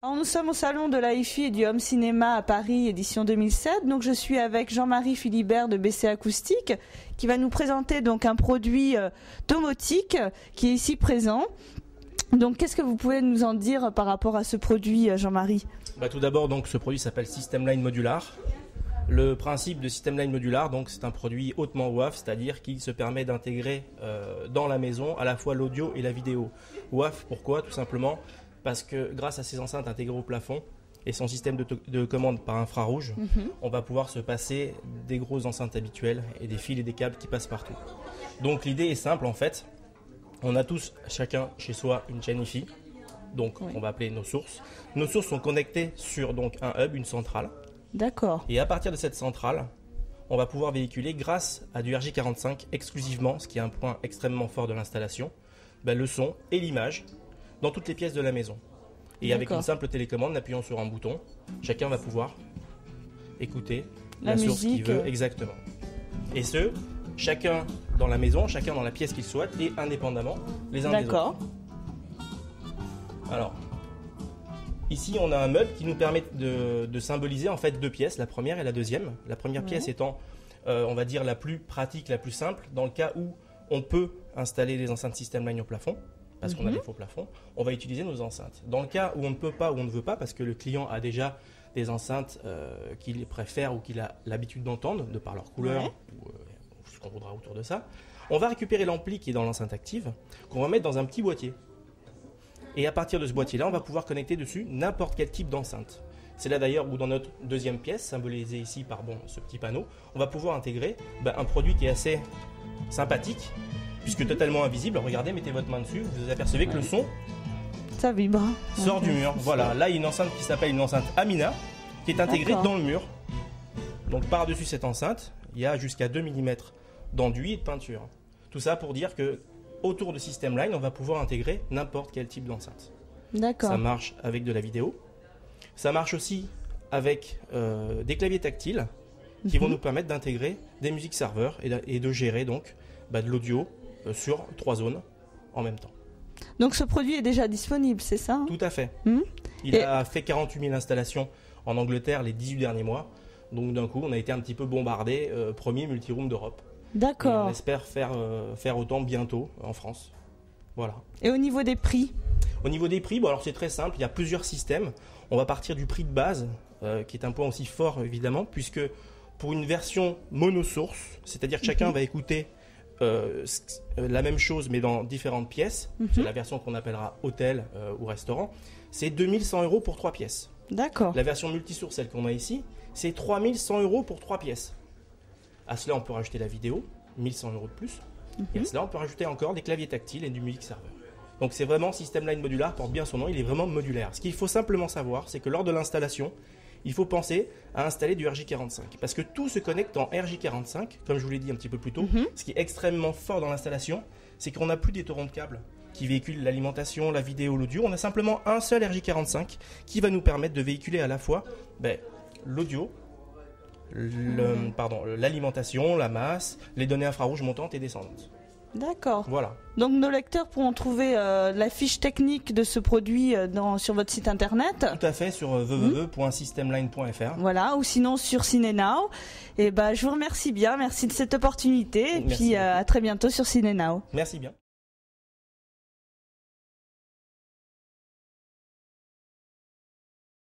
Alors, nous sommes au salon de la hi-fi et du home cinéma à Paris, édition 2007. Donc, je suis avec Jean-Marie Philibert de BC Acoustique qui va nous présenter donc un produit domotique qui est ici présent. Donc, qu'est-ce que vous pouvez nous en dire par rapport à ce produit, Jean-Marie? Tout d'abord, donc, ce produit s'appelle System Line Modular. Le principe de System Line Modular, donc, c'est un produit hautement WAF, c'est-à-dire qu'il se permet d'intégrer dans la maison à la fois l'audio et la vidéo. WAF, pourquoi? Tout simplement parce que grâce à ces enceintes intégrées au plafond et son système de commande par infrarouge, on va pouvoir se passer des grosses enceintes habituelles et des fils et des câbles qui passent partout. Donc l'idée est simple en fait. On a tous, chacun chez soi, une chaîne hi-fi. Donc on va appeler nos sources. Nos sources sont connectées sur donc, un hub, une centrale. D'accord. Et à partir de cette centrale, on va pouvoir véhiculer grâce à du RJ45 exclusivement, ce qui est un point extrêmement fort de l'installation, le son et l'image dans toutes les pièces de la maison. Et avec une simple télécommande, en appuyant sur un bouton, chacun va pouvoir écouter la source qu'il veut exactement. Et ce, chacun dans la maison, chacun dans la pièce qu'il souhaite et indépendamment les uns des autres. D'accord. Alors, ici on a un meuble qui nous permet de symboliser en fait deux pièces, la première et la deuxième. La première pièce étant, on va dire, la plus pratique, la plus simple, dans le cas où on peut installer les enceintes System Line au plafond, parce qu'on a des faux plafonds, on va utiliser nos enceintes. Dans le cas où on ne peut pas ou on ne veut pas, parce que le client a déjà des enceintes qu'il préfère ou qu'il a l'habitude d'entendre, de par leur couleur ou ce qu'on voudra autour de ça, on va récupérer l'ampli qui est dans l'enceinte active, qu'on va mettre dans un petit boîtier. Et à partir de ce boîtier-là, on va pouvoir connecter dessus n'importe quel type d'enceinte. C'est là d'ailleurs où dans notre deuxième pièce, symbolisée ici par ce petit panneau, on va pouvoir intégrer un produit qui est assez sympathique, puisque totalement invisible. Regardez, mettez votre main dessus, vous apercevez que le son ça vibre, sort du mur. Voilà, là il y a une enceinte qui s'appelle une enceinte Amina, qui est intégrée dans le mur. Donc par-dessus cette enceinte, il y a jusqu'à 2 mm d'enduit et de peinture. Tout ça pour dire que autour de System Line, on va pouvoir intégrer n'importe quel type d'enceinte. D'accord. Ça marche avec de la vidéo. Ça marche aussi avec des claviers tactiles qui vont nous permettre d'intégrer des musiques serveurs et de gérer donc de l'audio sur 3 zones en même temps. Donc ce produit est déjà disponible, c'est ça? Tout à fait. Il a fait 48 000 installations en Angleterre les 18 derniers mois. Donc d'un coup, on a été un petit peu bombardé, premier multiroom d'Europe. D'accord. On espère faire autant bientôt en France. Voilà. Et au niveau des prix? Au niveau des prix, alors c'est très simple, il y a plusieurs systèmes. On va partir du prix de base, qui est un point aussi fort évidemment, puisque pour une version monosource, c'est-à-dire que chacun va écouter la même chose mais dans différentes pièces, c'est la version qu'on appellera hôtel ou restaurant, c'est 2100 € pour 3 pièces. D'accord. La version multisource, celle qu'on a ici, c'est 3100 € pour 3 pièces. À cela, on peut rajouter la vidéo, 1100 € de plus. Et à cela, on peut rajouter encore des claviers tactiles et du music server. Donc c'est vraiment System Line Modular, porte bien son nom, il est vraiment modulaire. Ce qu'il faut simplement savoir, c'est que lors de l'installation, il faut penser à installer du RJ45. Parce que tout se connecte en RJ45, comme je vous l'ai dit un petit peu plus tôt. Ce qui est extrêmement fort dans l'installation, c'est qu'on n'a plus des torrents de câbles qui véhiculent l'alimentation, la vidéo, l'audio. On a simplement un seul RJ45 qui va nous permettre de véhiculer à la fois l'audio, l'alimentation, la masse, les données infrarouges montantes et descendantes. D'accord. Voilà. Donc nos lecteurs pourront trouver la fiche technique de ce produit sur votre site internet. Tout à fait, sur www.systemline.fr. Voilà, ou sinon sur CineNow. Et je vous remercie bien, merci de cette opportunité. Et puis à très bientôt sur CineNow. Merci bien.